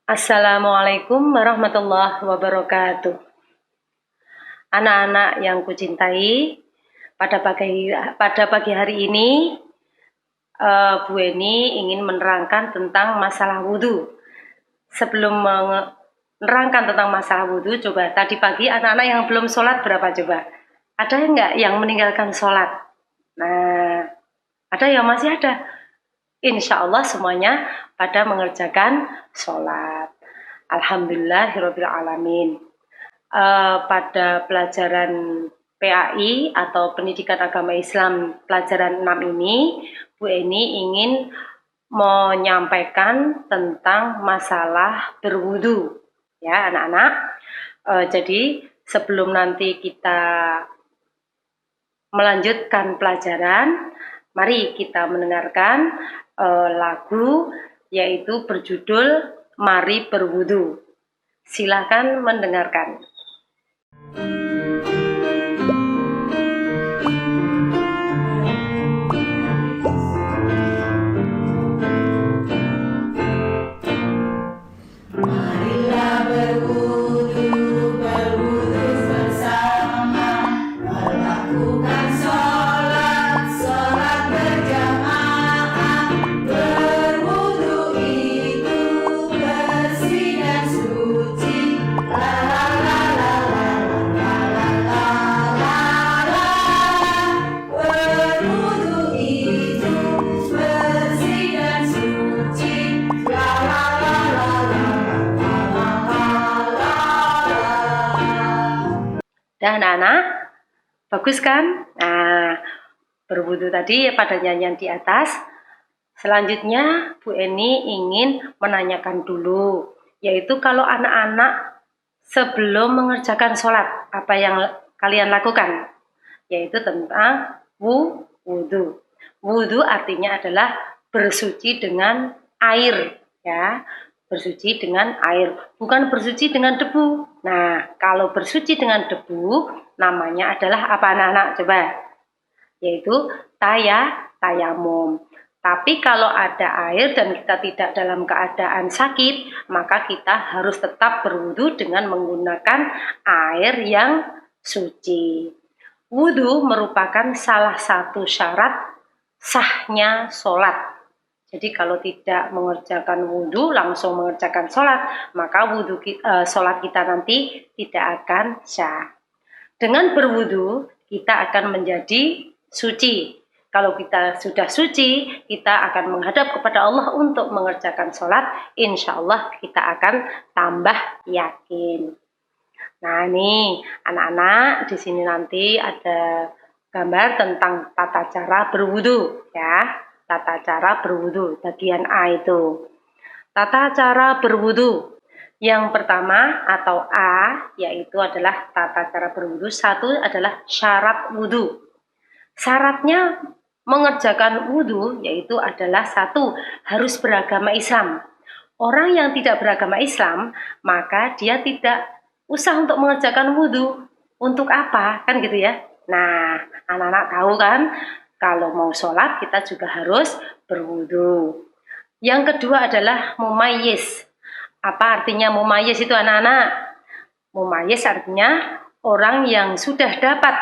Assalamualaikum warahmatullahi wabarakatuh. Anak-anak yang kucintai, pada pagi hari ini Bu Eni ingin menerangkan tentang masalah wudhu. Sebelum menerangkan tentang masalah wudhu, coba tadi pagi anak-anak yang belum sholat berapa coba? Ada nggak yang meninggalkan sholat? Nah, ada yang masih ada. Insya Allah semuanya pada mengerjakan sholat. Alhamdulillahirabbil alamin. Pada pelajaran PAI atau Pendidikan Agama Islam pelajaran 6 ini, Bu Eni ingin menyampaikan tentang masalah berwudu, ya anak-anak. Jadi sebelum nanti kita melanjutkan pelajaran, mari kita mendengarkan lagu yaitu berjudul Mari Berwudu. Silakan mendengarkan. Dan anak-anak, bagus kan? Nah, berwudu tadi pada nyanyian di atas. Selanjutnya Bu Eni ingin menanyakan dulu, yaitu kalau anak-anak sebelum mengerjakan sholat, apa yang kalian lakukan? Yaitu tentang wudu. Wudu artinya adalah bersuci dengan air, ya. Bersuci dengan air, bukan bersuci dengan debu. Nah, kalau bersuci dengan debu namanya adalah apa anak-anak? Coba. Yaitu tayamum. Tapi kalau ada air dan kita tidak dalam keadaan sakit, maka kita harus tetap berwudu dengan menggunakan air yang suci. Wudu merupakan salah satu syarat sahnya sholat. Jadi kalau tidak mengerjakan wudhu langsung mengerjakan sholat, maka sholat kita nanti tidak akan sah. Dengan berwudhu kita akan menjadi suci. Kalau kita sudah suci, kita akan menghadap kepada Allah untuk mengerjakan sholat. Insya Allah kita akan tambah yakin. Nah nih anak-anak, di sini nanti ada gambar tentang tata cara berwudhu, ya. Tata cara berwudu, bagian A itu. Tata cara berwudu. Yang pertama atau A, yaitu adalah tata cara berwudu. Satu adalah syarat wudu. Syaratnya mengerjakan wudu yaitu adalah satu, harus beragama Islam. Orang yang tidak beragama Islam, maka dia tidak usah untuk mengerjakan wudu. Untuk apa? Kan gitu ya. Nah, anak-anak tahu kan? Kalau mau sholat kita juga harus berwudu. Yang kedua adalah mumayyiz. Apa artinya mumayyiz itu anak-anak? Mumayyiz artinya orang yang sudah dapat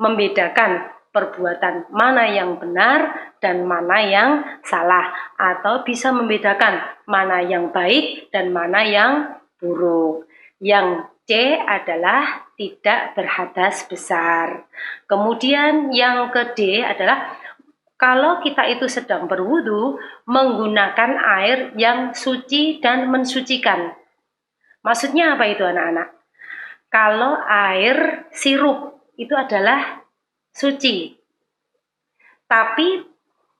membedakan perbuatan mana yang benar dan mana yang salah, atau bisa membedakan mana yang baik dan mana yang buruk. Yang C adalah tidak berhadas besar. Kemudian yang ke D adalah kalau kita itu sedang berwudu menggunakan air yang suci dan mensucikan. Maksudnya apa itu anak-anak? Kalau air sirup itu adalah suci, tapi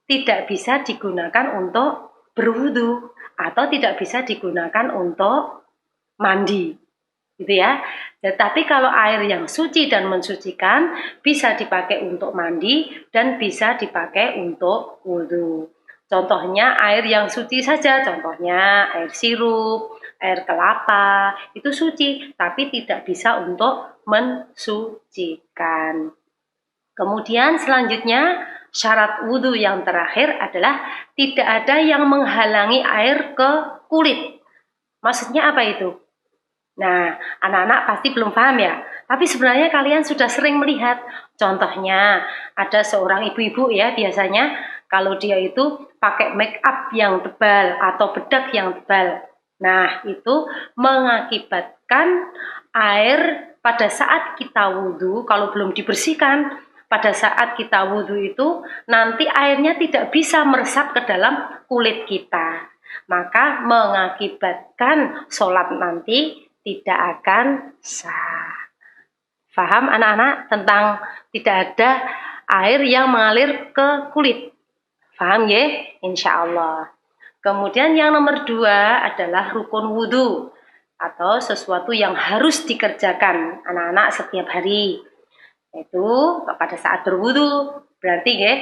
tidak bisa digunakan untuk berwudu atau tidak bisa digunakan untuk mandi, gitu ya. Tetapi kalau air yang suci dan mensucikan bisa dipakai untuk mandi dan bisa dipakai untuk wudu. Contohnya air yang suci saja, contohnya air sirup, air kelapa, itu suci, tapi tidak bisa untuk mensucikan. Kemudian selanjutnya syarat wudhu yang terakhir adalah tidak ada yang menghalangi air ke kulit. Maksudnya apa itu? Nah, anak-anak pasti belum paham ya. Tapi sebenarnya kalian sudah sering melihat. Contohnya, ada seorang ibu-ibu ya biasanya kalau dia itu pakai make up yang tebal atau bedak yang tebal. Nah, itu mengakibatkan air pada saat kita wudhu, kalau belum dibersihkan, pada saat kita wudhu itu nanti airnya tidak bisa meresap ke dalam kulit kita. Maka mengakibatkan sholat nanti tidak akan sah. Paham anak-anak tentang tidak ada air yang mengalir ke kulit? Paham ya? Insya Allah. Kemudian yang nomor 2 adalah rukun wudhu atau sesuatu yang harus dikerjakan anak-anak setiap hari. Yaitu pada saat berwudhu. Berarti ya.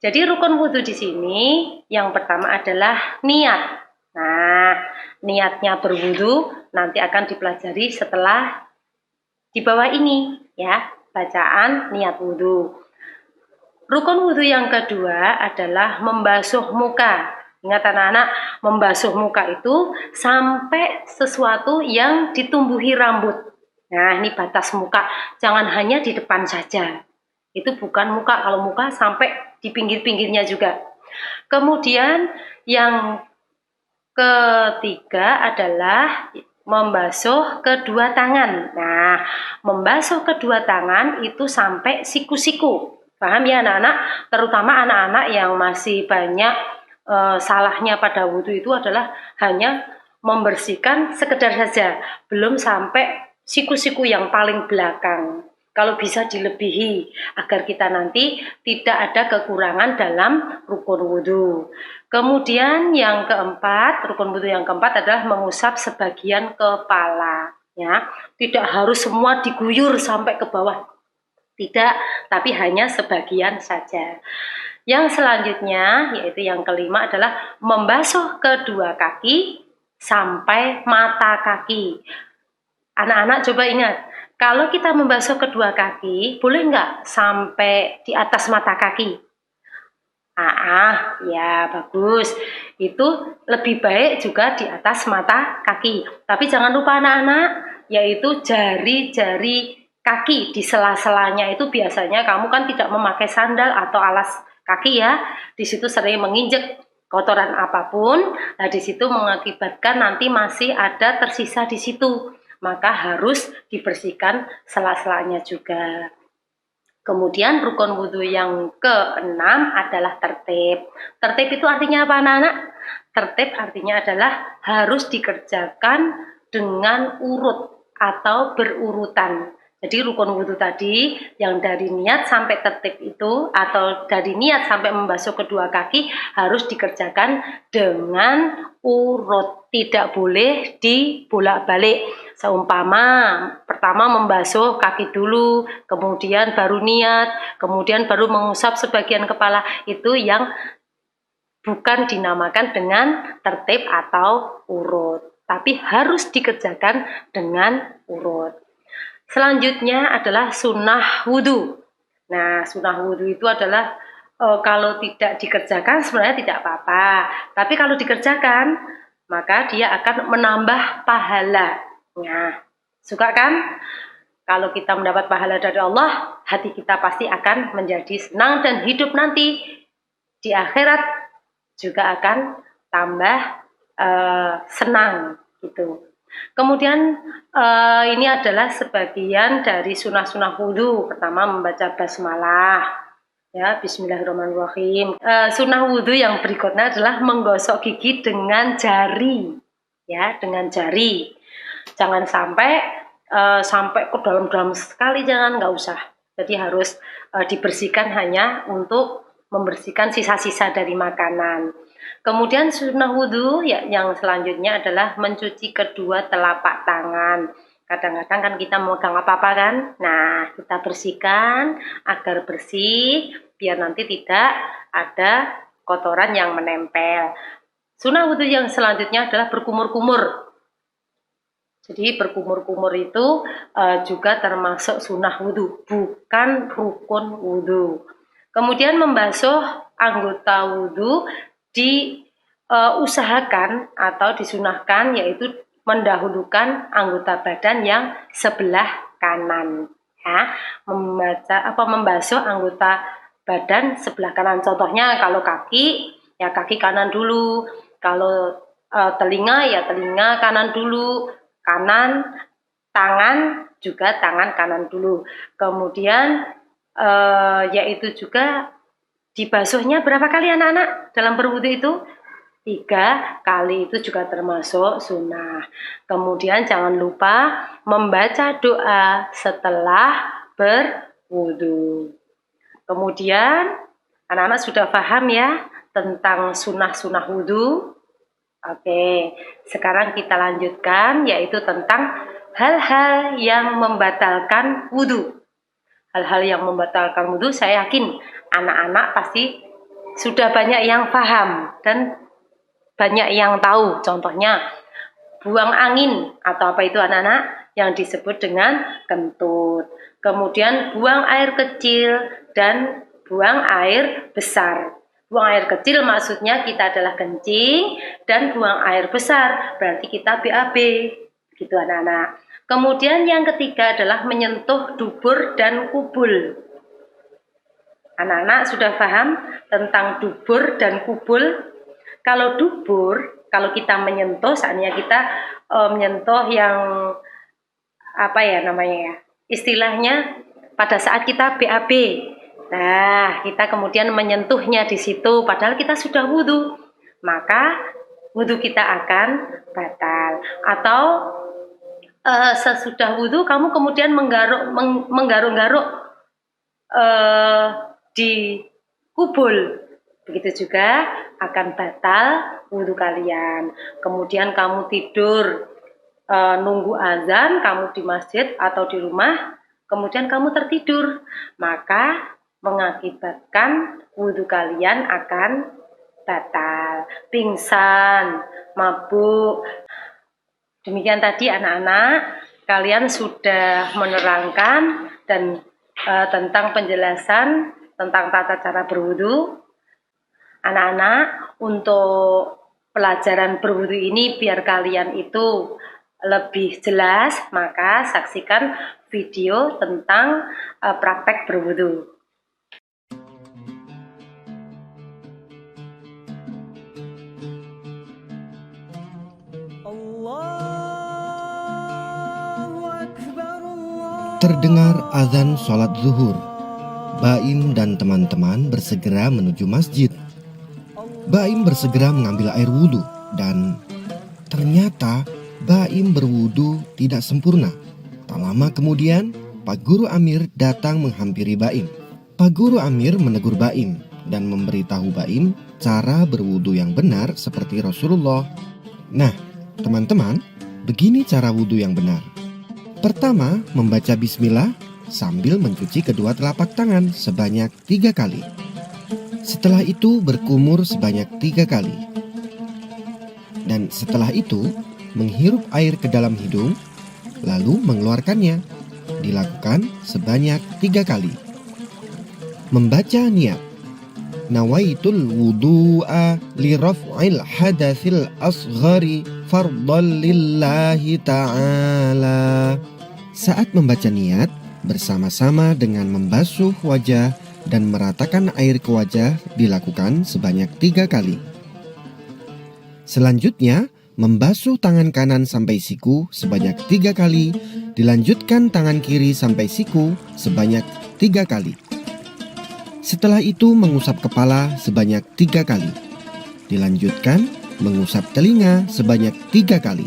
Jadi rukun wudhu di sini yang pertama adalah niat. Nah, niatnya berwudhu nanti akan dipelajari setelah di bawah ini ya, bacaan niat wudhu. Rukun wudhu yang kedua adalah membasuh muka. Ingat anak-anak, membasuh muka itu sampai sesuatu yang ditumbuhi rambut. Nah, ini batas muka, jangan hanya di depan saja. Itu bukan muka, kalau muka sampai di pinggir-pinggirnya juga. Kemudian yang ketiga adalah membasuh kedua tangan. Nah, membasuh kedua tangan itu sampai siku-siku. Paham ya anak-anak? Terutama anak-anak yang masih banyak salahnya pada wudhu itu adalah hanya membersihkan sekedar saja, belum sampai siku-siku yang paling belakang. Kalau bisa dilebihi agar kita nanti tidak ada kekurangan dalam rukun wudhu. Kemudian yang keempat, rukun wudhu yang keempat adalah mengusap sebagian kepala. Ya, tidak harus semua diguyur sampai ke bawah. Tidak, tapi hanya sebagian saja. Yang selanjutnya, yaitu yang kelima adalah membasuh kedua kaki sampai mata kaki. Anak-anak coba ingat, kalau kita membasuh kedua kaki, boleh nggak sampai di atas mata kaki? Ya bagus. Itu lebih baik juga di atas mata kaki. Tapi jangan lupa anak-anak, yaitu jari-jari kaki di sela-selanya itu biasanya kamu kan tidak memakai sandal atau alas kaki ya. Di situ sering menginjek kotoran apapun. Nah, di situ mengakibatkan nanti masih ada tersisa di situ. Maka harus dibersihkan sela-selanya juga. Kemudian rukun wudhu yang keenam adalah tertib. Tertib itu artinya apa anak-anak? Tertib artinya adalah harus dikerjakan dengan urut atau berurutan. Jadi rukun wudhu tadi yang dari niat sampai tertib itu atau dari niat sampai membasuh kedua kaki harus dikerjakan dengan urut. Tidak boleh dibolak-balik. Seumpama pertama membasuh kaki dulu, kemudian baru niat, kemudian baru mengusap sebagian kepala. Itu yang bukan dinamakan dengan tertib atau urut, tapi harus dikerjakan dengan urut. Selanjutnya adalah sunnah wudhu. Nah, sunnah wudhu itu adalah kalau tidak dikerjakan sebenarnya tidak apa-apa, tapi kalau dikerjakan maka dia akan menambah pahala. Nah, suka kan? Kalau kita mendapat pahala dari Allah, hati kita pasti akan menjadi senang dan hidup nanti di akhirat juga akan tambah senang gitu. Kemudian ini adalah sebagian dari sunah-sunah wudhu. Pertama membaca basmalah, ya Bismillahirrahmanirrahim. Sunnah wudhu yang berikutnya adalah menggosok gigi dengan jari, ya dengan jari. Jangan sampai ke dalam-dalam sekali, jangan, nggak usah. Jadi harus dibersihkan hanya untuk membersihkan sisa-sisa dari makanan. Kemudian sunnah wudhu ya, yang selanjutnya adalah mencuci kedua telapak tangan. Kadang-kadang kan kita memegang apa-apa kan, nah kita bersihkan agar bersih, biar nanti tidak ada kotoran yang menempel. Sunnah wudhu yang selanjutnya adalah berkumur-kumur. Jadi berkumur-kumur itu juga termasuk sunnah wudhu, bukan rukun wudhu. Kemudian membasuh anggota wudhu diusahakan atau disunahkan, yaitu mendahulukan anggota badan yang sebelah kanan. Ya, membasuh anggota badan sebelah kanan. Contohnya kalau kaki, ya kaki kanan dulu. Kalau telinga, ya telinga kanan dulu. Kanan, tangan juga tangan kanan dulu. Kemudian yaitu juga dibasuhnya berapa kali anak-anak dalam berwudu itu? 3 kali, itu juga termasuk sunnah. Kemudian jangan lupa membaca doa setelah berwudu. Kemudian anak-anak sudah paham ya tentang sunnah-sunnah wudu. Oke, sekarang kita lanjutkan yaitu tentang hal-hal yang membatalkan wudu. Hal-hal yang membatalkan wudu, saya yakin anak-anak pasti sudah banyak yang paham dan banyak yang tahu. Contohnya buang angin atau apa itu anak-anak, yang disebut dengan kentut. Kemudian buang air kecil dan buang air besar. Buang air kecil maksudnya kita adalah kencing, dan buang air besar berarti kita BAB. Gitu anak-anak. Kemudian yang ketiga adalah menyentuh dubur dan kubul. Anak-anak sudah paham tentang dubur dan kubul? Kalau dubur, kalau kita menyentuh, saatnya kita menyentuh yang apa ya namanya ya? Istilahnya pada saat kita BAB. Nah, kita kemudian menyentuhnya di situ padahal kita sudah wudu. Maka wudu kita akan batal. Atau sesudah wudu kamu kemudian menggaruk-garuk di kubul, begitu juga akan batal wudu kalian. Kemudian kamu tidur nunggu azan, kamu di masjid atau di rumah, kemudian kamu tertidur, maka mengakibatkan wudu kalian akan batal, pingsan, mabuk. Demikian tadi anak-anak, kalian sudah menerangkan dan tentang penjelasan tentang tata cara berwudu. Anak-anak, untuk pelajaran berwudu ini biar kalian itu lebih jelas, maka saksikan video tentang praktek berwudu. Terdengar azan sholat zuhur. Baim dan teman-teman bersegera menuju masjid. Baim bersegera mengambil air wudhu, dan ternyata Baim berwudhu tidak sempurna. Tak lama kemudian, Pak Guru Amir datang menghampiri Baim. Pak Guru Amir menegur Baim dan memberitahu Baim cara berwudhu yang benar seperti Rasulullah. Nah, teman-teman, begini cara wudhu yang benar. Pertama, membaca bismillah sambil mencuci kedua telapak tangan sebanyak 3 kali. Setelah itu berkumur sebanyak 3 kali. Dan setelah itu, menghirup air ke dalam hidung, lalu mengeluarkannya. Dilakukan sebanyak 3 kali. Membaca niat. Nawaitul wudu'a li raf'il hadatsil asghari fardhan lillahi ta'ala. Saat membaca niat, bersama-sama dengan membasuh wajah dan meratakan air ke wajah dilakukan sebanyak 3 kali. Selanjutnya, membasuh tangan kanan sampai siku sebanyak 3 kali, dilanjutkan tangan kiri sampai siku sebanyak 3 kali. Setelah itu mengusap kepala sebanyak 3 kali. Dilanjutkan mengusap telinga sebanyak 3 kali.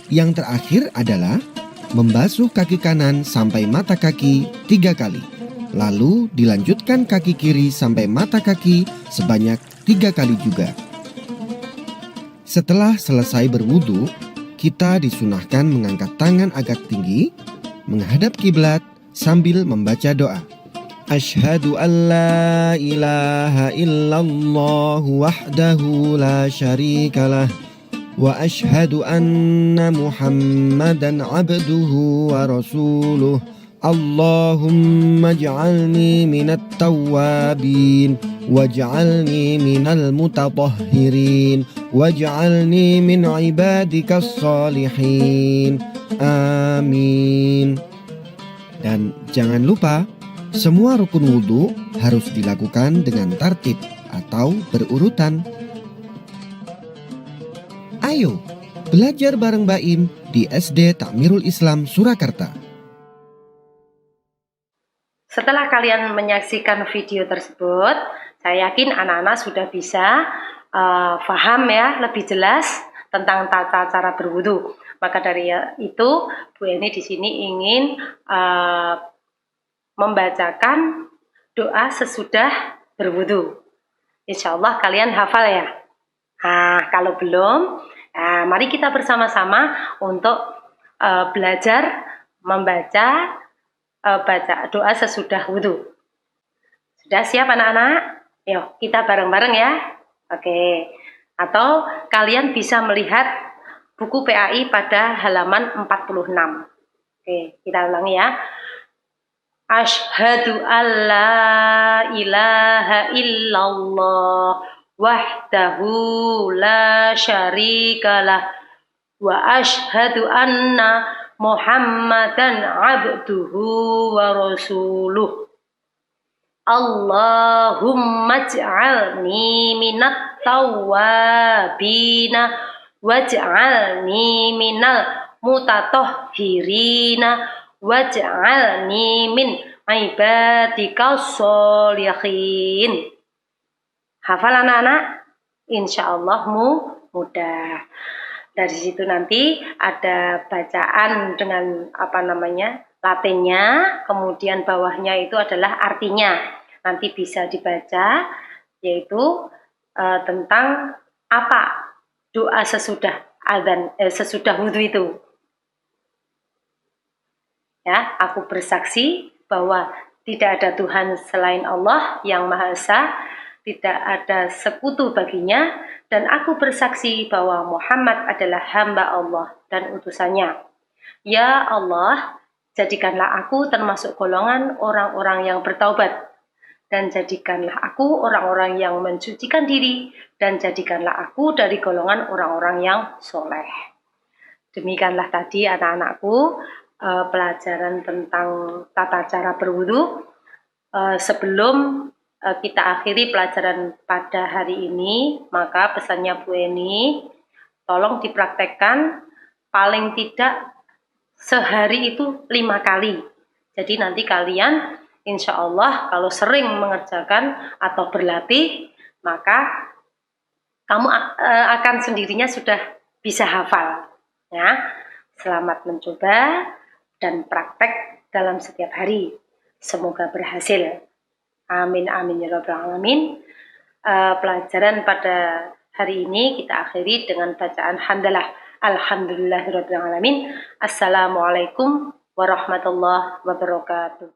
Yang terakhir adalah membasuh kaki kanan sampai mata kaki 3 kali. Lalu dilanjutkan kaki kiri sampai mata kaki sebanyak 3 kali juga. Setelah selesai berwudu, kita disunahkan mengangkat tangan agak tinggi, menghadap kiblat sambil membaca doa. Asyhadu an la ilaha illallah wahdahu la syarikalah wa asyhadu anna Muhammadan abduhu wa rasuluh. Allahumma ij'alni minat tawwabin waj'alni minal mutatahhirin waj'alni min ibadikas shalihin. Amin. Dan jangan lupa, semua rukun wudhu harus dilakukan dengan tertib atau berurutan. Ayo, belajar bareng Baim di SD Takmirul Islam Surakarta. Setelah kalian menyaksikan video tersebut, saya yakin anak-anak sudah bisa paham ya lebih jelas tentang tata cara berwudu. Maka dari itu, Bu Eni di sini ingin membacakan doa sesudah berwudu. Insya Allah kalian hafal ya. Nah, kalau belum, mari kita bersama-sama untuk belajar membaca baca doa sesudah wudhu. Sudah siap anak-anak? Yuk kita bareng-bareng ya. Oke. Atau kalian bisa melihat buku PAI pada halaman 46. Oke, kita ulangi ya. Asyhadu alla ilaha illallah wahdahu la syarikalah wa asyhadu anna Muhammadan abduhu wa rasuluh. Allahumma ij'alni minat tawwabina waj'alni minal mutatahhirina waj'alni min ibadikas sholihin. Hafal anak-anak? Insyaallah mudah. Dari situ nanti ada bacaan dengan latinnya, kemudian bawahnya itu adalah artinya. Nanti bisa dibaca, yaitu tentang apa doa sesudah adzan, sesudah wudhu itu. Ya, aku bersaksi bahwa tidak ada Tuhan selain Allah yang Maha Esa, tidak ada sekutu baginya, dan aku bersaksi bahwa Muhammad adalah hamba Allah dan utusannya. Ya Allah, jadikanlah aku termasuk golongan orang-orang yang bertaubat, dan jadikanlah aku orang-orang yang mensucikan diri, dan jadikanlah aku dari golongan orang-orang yang soleh. Demikianlah tadi anak-anakku pelajaran tentang tata cara berwudu. Sebelum kita akhiri pelajaran pada hari ini, maka pesannya Bu Eni, tolong dipraktekkan paling tidak sehari itu 5 kali. Jadi nanti kalian insya Allah kalau sering mengerjakan atau berlatih, maka kamu akan sendirinya sudah bisa hafal. Ya, selamat mencoba dan praktek dalam setiap hari. Semoga berhasil. Amin amin ya rabbal alamin. Pelajaran pada hari ini kita akhiri dengan bacaan hamdalah. Alhamdulillahirabbil alamin. Assalamualaikum warahmatullahi wabarakatuh.